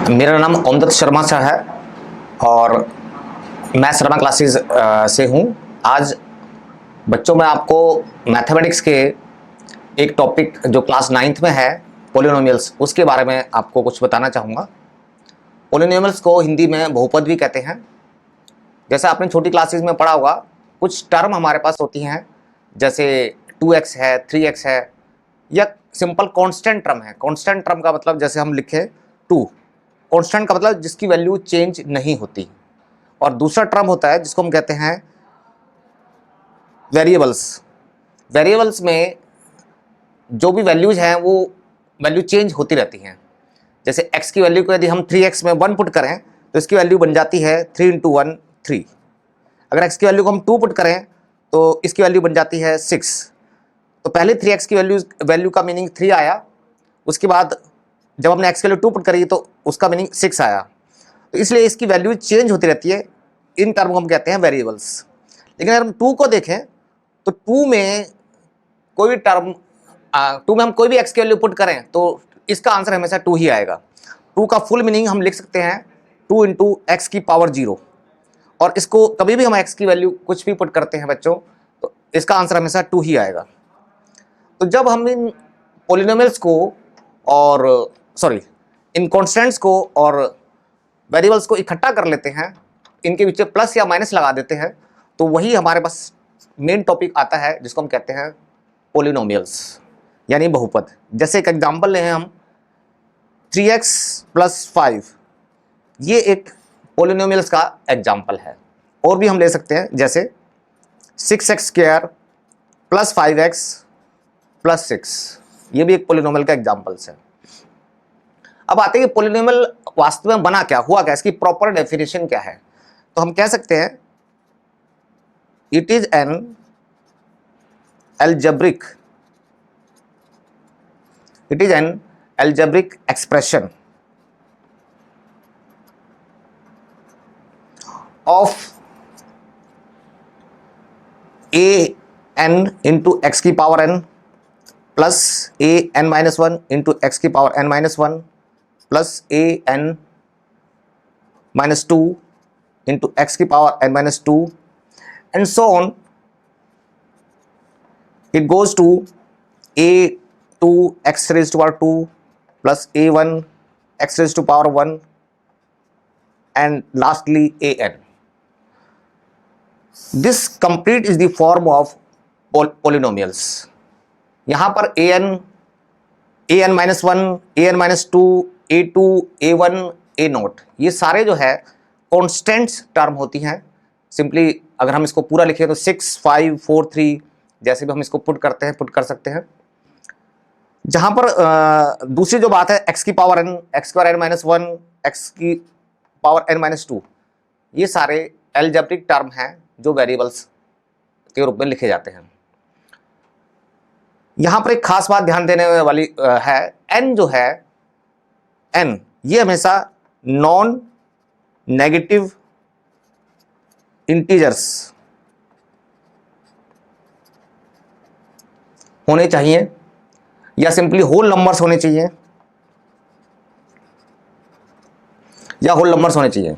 मेरा नाम ओमदत्त शर्मा शाह है और मैं शर्मा क्लासेस से हूँ। आज बच्चों में आपको मैथमेटिक्स के एक टॉपिक जो क्लास 9th में है पोलिनोमियल्स, उसके बारे में आपको कुछ बताना चाहूँगा। पोलिनोमियल्स को हिंदी में बहुपद भी कहते हैं। जैसा आपने छोटी क्लासेस में पढ़ा होगा, कुछ टर्म हमारे पास होती हैं, जैसे 2x है, 3x है, या सिंपल कांस्टेंट टर्म है। कांस्टेंट टर्म का मतलब जैसे हम लिखे 2, कांस्टेंट का मतलब जिसकी वैल्यू चेंज नहीं होती। और दूसरा टर्म होता है जिसको हम कहते हैं वेरिएबल्स। वेरिएबल्स में जो भी वैल्यूज हैं वो वैल्यू चेंज होती रहती हैं। जैसे x की वैल्यू को यदि हम 3x में 1 पुट करें तो इसकी वैल्यू बन जाती है 3 × 1 3। अगर x की वैल्यू को हम 2 पुट करें तो इसकी वैल्यू बन जाती है 6। तो पहले 3x की वैल्यू का मीनिंग 3 आया, उसके बाद जब हमने x की वैल्यू 2 पुट करी तो उसका मीनिंग 6 आया। तो इसलिए इसकी वैल्यू चेंज होती रहती है। इन टर्म को हम कहते हैं वेरिएबल्स। लेकिन अगर हम 2 को देखें तो 2 में कोई भी टर्म 2 में हम कोई भी x की वैल्यू पुट करें तो इसका आंसर हमेशा 2 ही आएगा। 2 का फुल मीनिंग हम लिख सकते हैं 2 × x की पावर 0। और इसको कभी भी हम x की वैल्यू कुछ भी पुट करते हैं बच्चों तो इसका आंसर हमेशा 2 ही आएगा। तो जब हम इन पोलिनोमियल्स को और इन कॉन्स्टेंट्स को और वेरिएबल्स को इकट्ठा कर लेते हैं, इनके बीच में प्लस या माइनस लगा देते हैं, तो वही हमारे पास मेन टॉपिक आता है जिसको हम कहते हैं पोलिनोमियल्स यानी बहुपद। जैसे एक एग्जांपल लें हम 3x + 5, ये एक पोलिनोमियल्स का एग्जांपल है। और भी हम ले सकते हैं, जैसे 6x² + 5x + 6, ये भी एक पोलिनोमियल का एग्जांपल्स है। अब आते हैं कि पोलिनोमियल वास्तव में बना क्या, हुआ क्या, इसकी प्रॉपर डेफिनेशन क्या है। तो हम कह सकते हैं it is an algebraic expression of an into x की power n plus an - 1 into x की power n - 1 plus an - 2 into x की power n - 2 and so on. It goes to a2 x raised to power 2 plus a1 x raised to power 1 and lastly an. This complete is the form of polynomials. यहाँ पर an - 1, an - 2, a2, a1, a0, ये सारे जो है constants term होती हैं। Simply अगर हम इसको पूरा लिखें तो 6, 5, 4, 3 जैसे भी हम इसको पुट कर सकते हैं। जहां पर दूसरी जो बात है x की power n, x² n - 1, x की पावर n - 2, ये सारे एल्जेब्रिक टर्म हैं जो वेरिएबल्स के रूप में लिखे जाते हैं। यहां पर एक खास बात ध्यान देने वाली है, n जो है, n ये हमेशा नॉन नेगेटिव इंटीजर्स होने चाहिए या सिंपली होल नंबर्स होने चाहिए या होल नंबर्स होने चाहिए।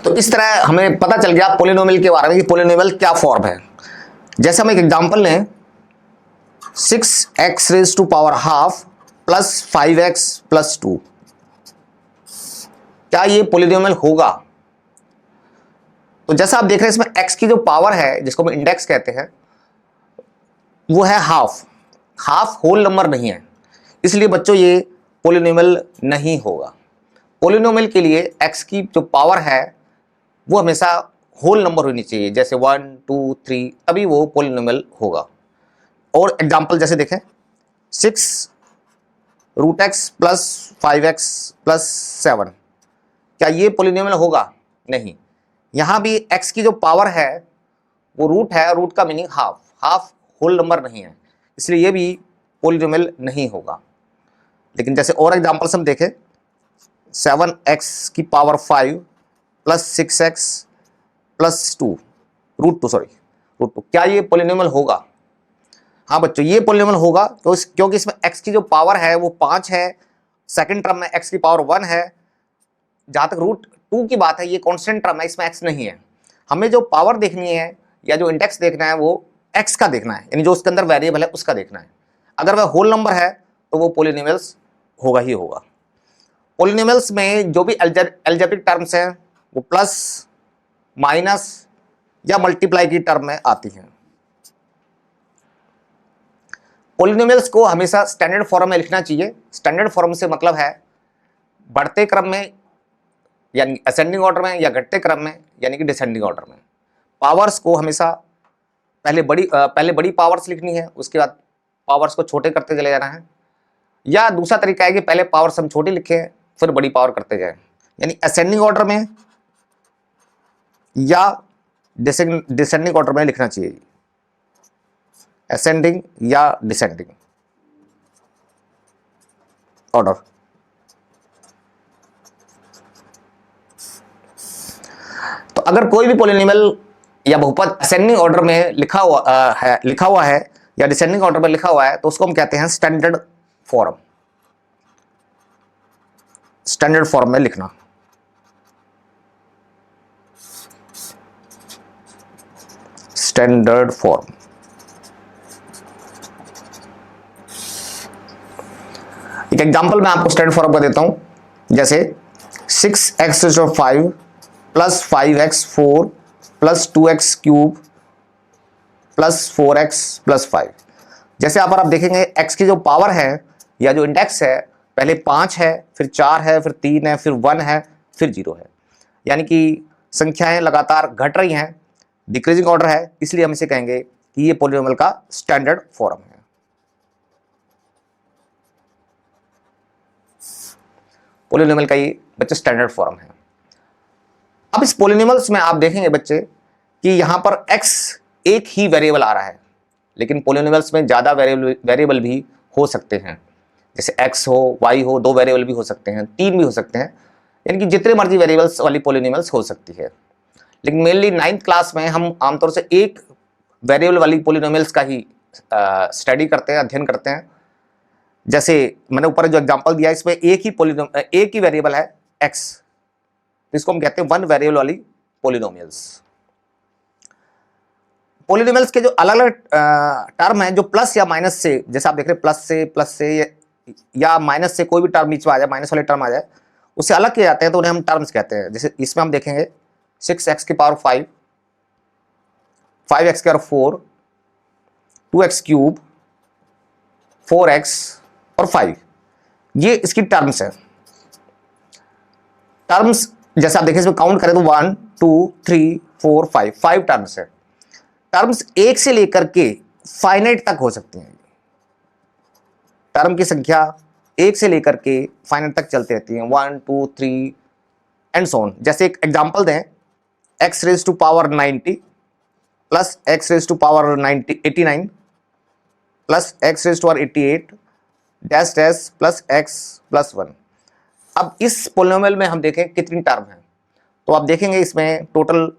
तो इस तरह हमें पता चल गया पोलिनोमियल के बारे में कि पोलिनोमियल क्या फॉर्म है। जैसे हम एक एग्जांपल लें 6x raised to power ½ plus 5x plus 2, क्या ये पोलिनोमियल होगा? तो जैसा आप देख रहे हैं इसमें x की जो पावर है जिसको हम इंडेक्स कहते हैं वो है हाफ होल नंबर नहीं है, इसलिए बच्चों ये पोलिनोमियल नहीं होगा। पोलिनोमियल के लिए x की जो पावर है वो हमेशा होल नंबर होनी चाहिए, जैसे 1, 2, 3, तभी वो पोलिनोमियल होगा। और एग्जांपल जैसे देखें 6√x + 5x + 7, क्या ये पोलिनोमियल होगा? नहीं। यहां भी x की जो पावर है वो रूट है, रूट का मीनिंग हाफ होल नंबर नहीं है, इसलिए ये भी पोलिनोमियल नहीं होगा। लेकिन जैसे और एग्जांपल्स हम देखें 7x की पावर 5 + 6x + 2 √2 रूट 2। क्या ये पॉलिनोमियल होगा? हाँ बच्चों, ये पॉलिनोमियल होगा तो क्योंकि इसमें x की जो पावर है वो 5 है, सेकंड टर्म में x की पावर 1 है। जहां तक रूट 2 की बात है, ये कांस्टेंट टर्म है, इसमें x नहीं है। हमें जो पावर देखनी है या जो इंडेक्स देखना है वो x का देखना है, यानी जो उसके अंदर वेरिएबल है उसका देखना है। अगर वह होल नंबर है तो वो पॉलिनोमियल्स होगा ही होगा। पॉलिनोमियल्स में जो भी अलजेब्रिक टर्म्स हैं वो प्लस, माइनस या मल्टीप्लाई की टर्म में आती हैं। पॉलिनोमियल्स को हमेशा स्टैंडर्ड फॉर्म में लिखना चाहिए। स्टैंडर्ड फॉर्म से मतलब है बढ़ते क्रम में यानी असेंडिंग ऑर्डर में, या घटते क्रम में यानी कि डिसेंडिंग ऑर्डर में। पावर्स को हमेशा पहले बड़ी पावर्स लिखनी है, उसके बाद पावर्स को छोटे करते चले जाना है। या दूसरा तरीका है कि पहले पावर्स हम छोटी लिखें फिर बड़ी पावर करते जाएं, यानी असेंडिंग ऑर्डर में या डिसेंडिंग ऑर्डर में लिखना चाहिए, असेंडिंग या डिसेंडिंग ऑर्डर। तो अगर कोई भी पॉलिनोमियल या बहुपद असेंडिंग ऑर्डर में लिखा हुआ है या डिसेंडिंग ऑर्डर में लिखा हुआ है तो उसको हम कहते हैं स्टैंडर्ड फॉर्म। स्टैंडर्ड फॉर्म में लिखना। Standard form. एक एग्जांपल मैं आपको स्टैंडर्ड फॉर्म का देता हूं, जैसे 6x⁵5 plus 5x4 plus 2x cube plus 4x plus 5। जैसे यहाँ पर आप देखेंगे x की जो पावर है या जो इंडेक्स है, पहले 5 है, फिर 4 है, फिर 3 है, फिर 1 है, फिर 0 है, यानी कि संख्याएं लगातार घट रही हैं, डिक्रीजिंग ऑर्डर है, इसलिए हम इसे कहेंगे कि ये पॉलिनोमियल का स्टैंडर्ड फॉर्म है। पॉलिनोमियल का ये बच्चे स्टैंडर्ड फॉर्म है। अब इस पॉलिनोमियल्स में आप देखेंगे बच्चे कि यहां पर x एक ही वेरिएबल आ रहा है, लेकिन पॉलिनोमियल्स में ज्यादा वेरिएबल भी हो सकते हैं। जैसे x हो, y हो, 2 वेरिएबल भी हो सकते हैं, 3 भी हो सकते हैं, यानी कि जितने मर्जी वेरिएबल्स वाली पॉलिनोमियल्स हो सकती है। लेकिन मेनली 9th क्लास में हम आमतौर से एक वेरिएबल वाली पॉलिनोमियल्स का ही स्टडी करते हैं, अध्ययन करते हैं। जैसे मैंने ऊपर जो एग्जांपल दिया, इसमें एक ही वेरिएबल है x, तो इसको हम कहते हैं वन वेरिएबल वाली पॉलिनोमियल्स। पॉलिनोमियल्स के जो अलग अलग टर्म हैं, जो प्लस या माइनस से, जैसे आप देख रहे हैं प्लस से या माइनस से कोई भी टर्म बीच में आ जाए, माइनस वाले टर्म आ जाए, उससे अलग किए जाते हैं तो उन्हें हम टर्म्स कहते हैं। जैसे इसमें हम देखेंगे 6x की पावर 5, 5x की पावर 4, 2x क्यूब, 4x और 5, ये इसकी टर्म्स है। टर्म्स जैसे आप देखें इसमें काउंट करें तो 1 2 3 4 5 टर्म्स है। टर्म्स एक से लेकर के फाइनाइट तक हो सकती हैं। टर्म की संख्या एक से लेकर के फाइनाइट तक चलती रहती है, 1 2 3 एंड सो ऑन। जैसे एक एग्जांपल दें, x⁻90 plus x⁻89 plus x⁻88 dash dash plus x plus 1। अब इस पॉलिनोमियल में हम देखें कितनी टर्म है, तो आप देखेंगे इसमें टोटल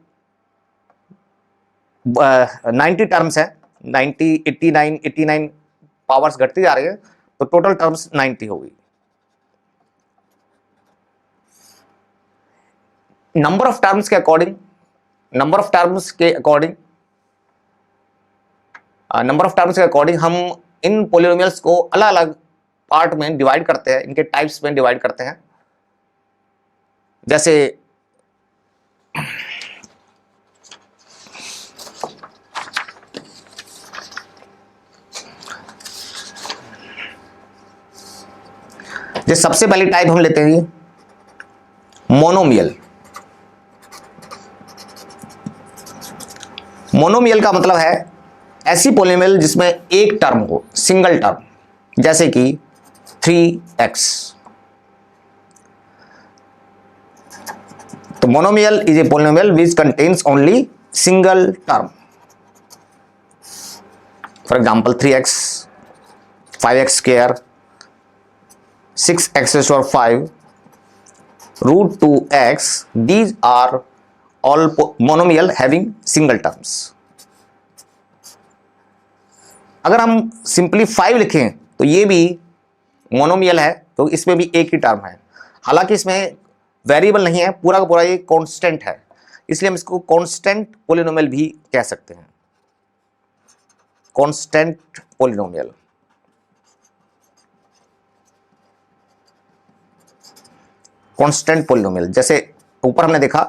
90 टर्म्स है। 90 89 पावर्स घटती जा रही है, तो टोटल टर्म्स 90 होगी। नंबर ऑफ टर्म्स के अकॉर्डिंग हम इन पॉलिनोमियल्स को अलग अलग पार्ट में डिवाइड करते हैं, इनके टाइप्स में डिवाइड करते हैं। जैसे सबसे पहली टाइप हम लेते हैं मोनोमियल। मोनोमियल का मतलब है ऐसी पॉलिनोमियल जिसमें एक टर्म हो, सिंगल टर्म, जैसे कि 3x। तो monomial is a polynomial which contains only single term. For example 3x, 5x², 6x⁵5, √2x, these are all monomial having single terms. अगर हम सिंपली 5 लिखें तो ये भी मोनोमियल है, तो इसमें भी एक ही टर्म है। हालांकि इसमें वेरिएबल नहीं है, पूरा का पूरा ये कांस्टेंट है, इसलिए हम इसको कांस्टेंट पॉलिनोमियल भी कह सकते हैं। कांस्टेंट पॉलिनोमियल, कांस्टेंट पॉलिनोमियल, जैसे ऊपर हमने देखा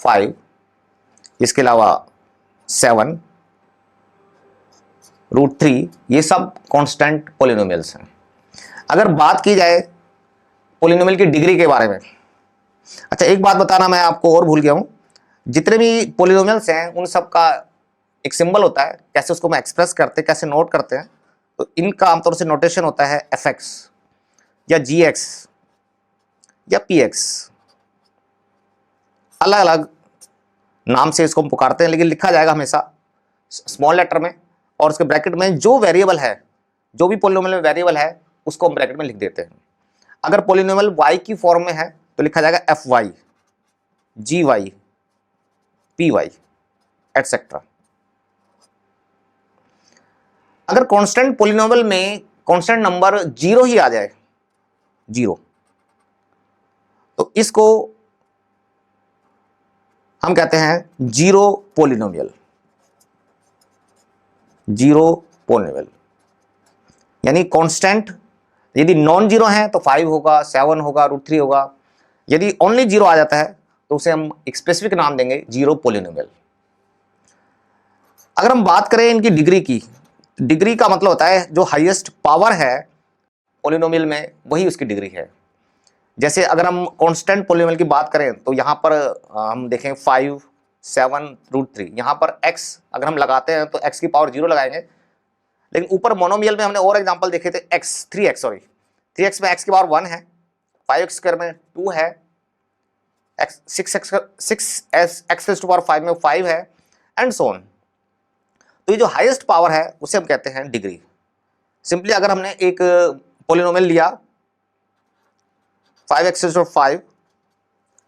5, इसके अलावा 7, √3, ये सब कांस्टेंट पॉलिनोमियल्स हैं। अगर बात की जाए पॉलिनोमियल की डिग्री के बारे में, अच्छा एक बात बताना मैं आपको और भूल गया हूं, जितने भी पॉलिनोमियल्स हैं उन सब का एक सिंबल होता है, कैसे उसको हम एक्सप्रेस करते हैं, कैसे नोट करते हैं। तो इनका आमतौर से नोटेशन होता है fx या gx या px, अलग अलग नाम से इसको हम पुकारते हैं, लेकिन लिखा जाएगा हमेशा स्मॉल लेटर में, और उसके ब्रैकेट में जो वेरिएबल है, जो भी पॉलिनोमियल में वेरिएबल है उसको हम ब्रैकेट में लिख देते हैं। अगर पॉलिनोमियल y की फॉर्म में है तो लिखा जाएगा fy, gy, py एटसेट्रा। अगर कांस्टेंट पॉलिनोमियल में कांस्टेंट नंबर 0 ही आ जाए, 0, तो इसको हम कहते हैं जीरो पॉलिनोमियल, जीरो पॉलिनोमियल। यानी कांस्टेंट यदि नॉन जीरो है तो 5 होगा, 7 होगा, √3 होगा। यदि ओनली 0 आ जाता है तो उसे हम एक स्पेसिफिक नाम देंगे जीरो पॉलिनोमियल। अगर हम बात करें इनकी डिग्री की, डिग्री का मतलब होता है जो हाईएस्ट पावर है पॉलिनोमियल में वही उसकी डिग्री है। जैसे अगर हम कांस्टेंट पॉलिनोमियल की बात करें तो यहां पर हम देखें 5, 7, √3, यहां पर x अगर हम लगाते हैं तो x की पावर 0 लगाएंगे। लेकिन ऊपर मोनोमियल में हमने और एग्जांपल देखे थे, 3x में x की पावर 1 है, 5x² में 2 है, 6x⁴ में 5 है, एंड सो ऑन। तो ये जो हाईएस्ट पावर है उसे हम कहते हैं डिग्री। सिंपली अगर हमने एक पॉलिनोमियल लिया 5x⁵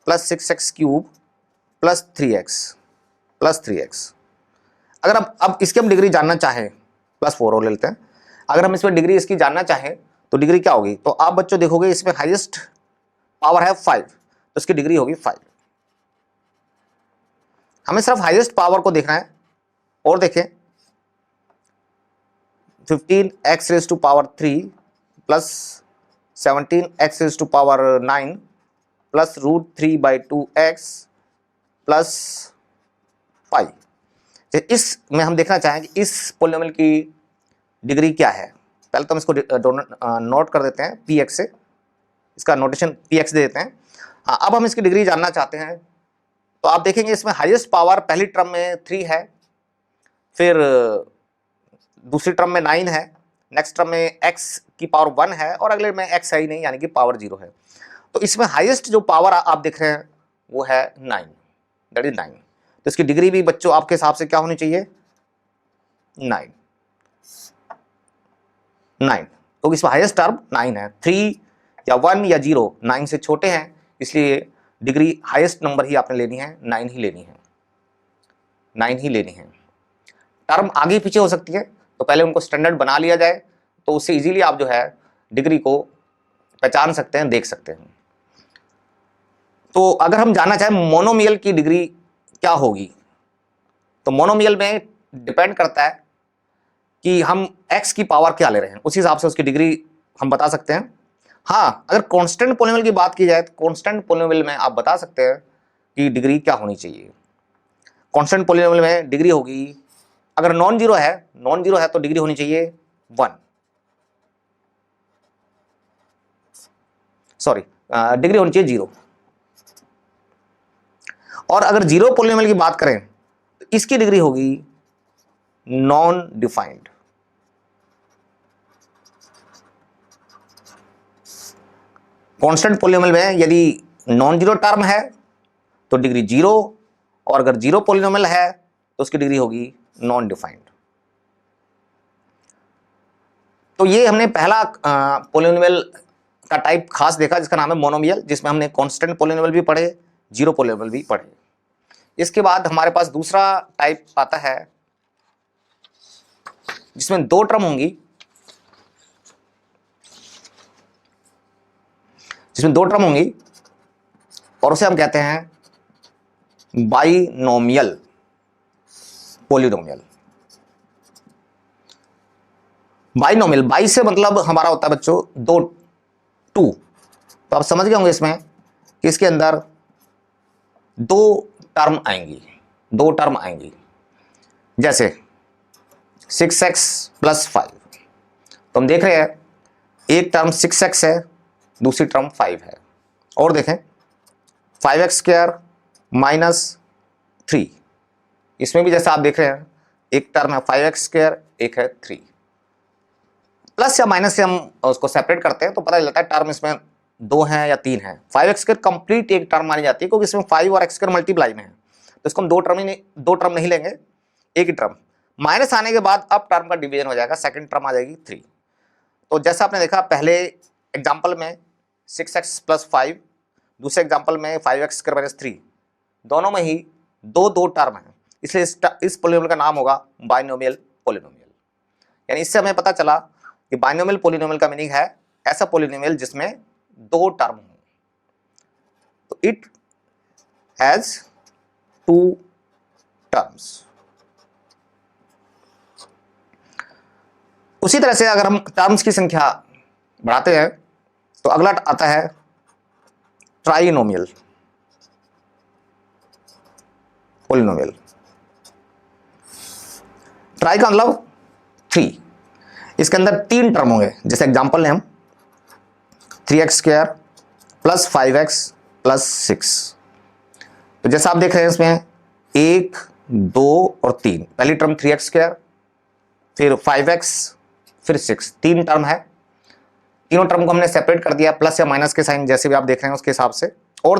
plus 6x³ plus 3x, अगर अब इसकी हम डिग्री जानना चाहें, प्लस 4 और ले लेते हैं, अगर हम इसमें डिग्री इसकी जानना चाहें तो डिग्री क्या होगी? तो आप बच्चों देखोगे इसमें हाईएस्ट पावर है 5, तो इसकी डिग्री होगी 5। हमें सिर्फ हाईएस्ट पावर को देखना है। और देखें 15x⁵ plus 17x⁹ plus √3/2x plus 5। इसमें हम देखना चाहें कि इस पॉलिनोमियल की डिग्री क्या है। पहले तो हम इसको नोट कर देते हैं px से, इसका नोटेशन px दे देते हैं। हाँ, अब हम इसकी डिग्री जानना चाहते हैं तो आप देखेंगे इसमें हाईएस्ट पावर पहली टर्म में 3 है, फिर दूसरी टर्म में 9 है, नेक्स्ट टर्म में x की पावर 1 है, और अगले में x है ही नहीं, यानी कि पावर 0 है। तो इसमें हाईएस्ट जो पावर आप देख रहे हैं वो है 9, दैट इज 9। तो इसकी डिग्री भी बच्चों आपके हिसाब से क्या होनी चाहिए? 9। तो इसमें हाईएस्ट टर्म 9 है, 3 या 1 या 0 9 से छोटे हैं, इसलिए डिग्री हाईएस्ट नंबर ही आपने लेनी है, 9 ही लेनी है, 9 ही लेनी है। टर्म आगे पीछे हो सकती है, तो पहले उनको स्टैंडर्ड बना लिया जाए, तो उससे इजीली आप जो है डिग्री को पहचान सकते हैं, देख सकते हैं। तो अगर हम जानना चाहें मोनोमियल की डिग्री क्या होगी, तो मोनोमियल में डिपेंड करता है कि हम x की पावर क्या ले रहे हैं, उस हिसाब से उसकी डिग्री हम बता सकते हैं। हाँ, अगर कांस्टेंट पॉलिनोमियल की बात की जाए तो कांस्टेंट पॉलिनोमियल में आप बता सकते हैं कि डिग्री क्या होनी चाहिए। कांस्टेंट पॉलिनोमियल में डिग्री होगी, अगर नॉन जीरो है तो डिग्री होनी चाहिए 1, सॉरी डिग्री होनी चाहिए 0। और अगर जीरो पॉलिनोमियल की बात करें तो इसकी डिग्री होगी नॉन डिफाइंड। कांस्टेंट पॉलिनोमियल में यदि नॉन जीरो टर्म है तो डिग्री 0, और अगर जीरो पॉलिनोमियल है तो उसकी डिग्री होगी नॉन डिफाइंड। तो ये हमने पहला पॉलिनोमियल का टाइप खास देखा जिसका नाम है मोनोमियल, जिसमें हमने कांस्टेंट पॉलिनोमियल भी पढ़े, जीरो पॉलिनोमियल भी पढ़े। इसके बाद हमारे पास दूसरा टाइप आता है जिसमें दो टर्म होंगी, और उसे हम कहते हैं बाइनोमियल पॉलिनोमियल। बाइनोमियल, बाई से मतलब हमारा होता है बच्चों दो, टू। तो आप समझ गए होंगे इसमें कि इसके अंदर दो टर्म आएंगी, जैसे 6x + 5। तो हम देख रहे हैं एक टर्म 6x है, दूसरी टर्म 5 है। और देखें 5x² - 3, इसमें भी जैसा आप देख रहे हैं एक टर्म है 5x², एक है 3। प्लस या माइनस से हम उसको सेपरेट करते हैं तो पता चलता है टर्म इसमें दो हैं या तीन हैं। 5x² कंप्लीट एक टर्म मानी जाती है क्योंकि इसमें 5 और x² मल्टीप्लाई में है, तो इसको हम दो टर्म नहीं लेंगे, एक ही टर्म। माइनस आने के बाद अब टर्म का डिवीजन हो जाएगा, सेकंड टर्म आ जाएगी 3। तो जैसा आपने देखा पहले एग्जांपल में 6x + 5, दूसरे एग्जांपल में 5x² - 3, दोनों में ही दो टर्म है, इसलिए इस पॉलिनोमियल का नाम होगा बाइनोमियल पॉलिनोमियल। यानी इससे हमें पता चला कि बाइनोमियल पॉलिनोमियल का मीनिंग है ऐसा पॉलिनोमियल जिसमें दो टर्म हो। तो इट हैज टू टर्म्स। उसी तरह से अगर हम टर्म्स की संख्या बढ़ाते हैं तो अगला आता है ट्राइनोमियल पॉलिनोमियल। ट्राई का मतलब 3, इसके अंदर तीन टर्म होंगे। जैसे एग्जांपल लें हम 3x² + 5x + 6। तो जैसा आप देख रहे हैं इसमें 1, 2 और 3। पहली टर्म 3x², फिर 5x, फिर 6, तीन टर्म है। तीनों टर्म को हमने सेपरेट कर दिया प्लस या माइनस के साइन, जैसे भी आप देख रहे हैं उसके हिसाब से। और